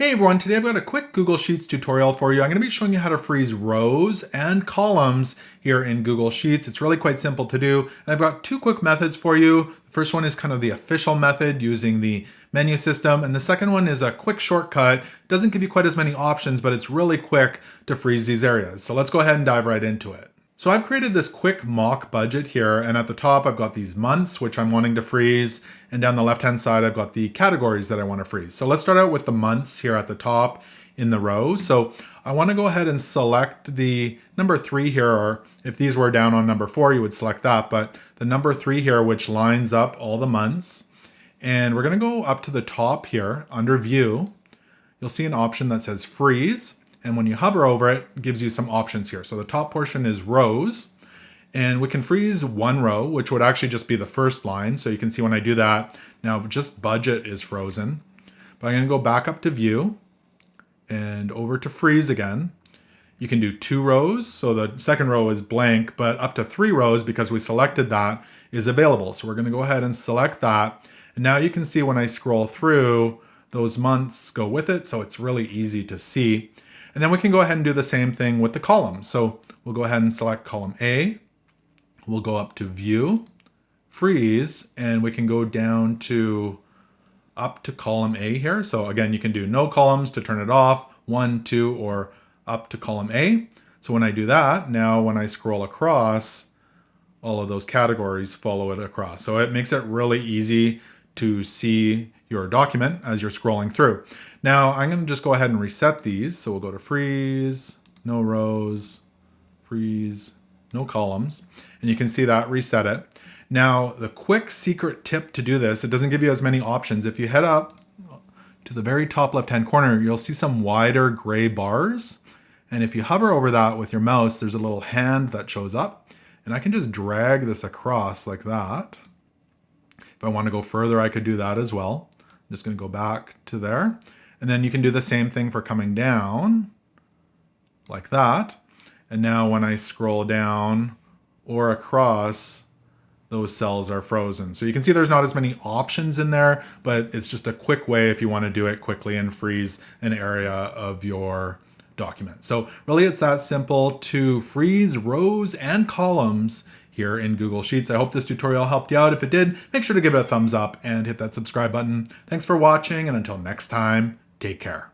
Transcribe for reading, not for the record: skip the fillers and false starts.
Hey everyone, today I've got a quick Google Sheets tutorial for you. I'm going to be showing you how to freeze rows and columns here in Google Sheets. It's really quite simple to do. And I've got two quick methods for you. The first one is kind of the official method using the menu system. And the second one is a quick shortcut. It doesn't give you quite as many options, but it's really quick to freeze these areas. So let's go ahead and dive right into it. So I've created this quick mock budget here, and at the top I've got these months which I'm wanting to freeze, and down the left hand side I've got the categories that I want to freeze. So let's start out with the months here at the top in the row. So I want to go ahead and select the number 3 here, or if these were down on number 4 you would select that, but the number 3 here which lines up all the months. And we're going to go up to the top here under view. You'll see an option that says freeze. And when you hover over it, it gives you some options here. So the top portion is rows, and we can freeze one row, which would actually just be the first line. So you can see when I do that, now just budget is frozen. But I'm gonna go back up to view and over to freeze again. You can do 2 rows. So the second row is blank, but up to 3 rows because we selected that is available. So we're gonna go ahead and select that. And now you can see when I scroll through, those months go with it. So it's really easy to see. And then we can go ahead and do the same thing with the columns. So we'll go ahead and select column A. We'll go up to view, freeze, and we can go down to up to column A here. So again, you can do no columns to turn it off, 1, 2, or up to column A. So when I do that, now when I scroll across, all of those categories follow it across. So it makes it really easy to see your document as you're scrolling through. Now I'm going to just go ahead and reset these. So we'll go to freeze, no rows, freeze, no columns, and you can see that reset it. Now the quick secret tip to do this, it doesn't give you as many options. If you head up to the very top left-hand corner, you'll see some wider gray bars. And if you hover over that with your mouse, there's a little hand that shows up, and I can just drag this across like that. If I want to go further, I could do that as well. I'm just going to go back to there. And then you can do the same thing for coming down like that. And now when I scroll down or across, those cells are frozen. So you can see there's not as many options in there, but it's just a quick way if you want to do it quickly and freeze an area of your document. So really it's that simple to freeze rows and columns here in Google Sheets. I hope this tutorial helped you out. If it did, make sure to give it a thumbs up and hit that subscribe button. Thanks for watching, and until next time, take care.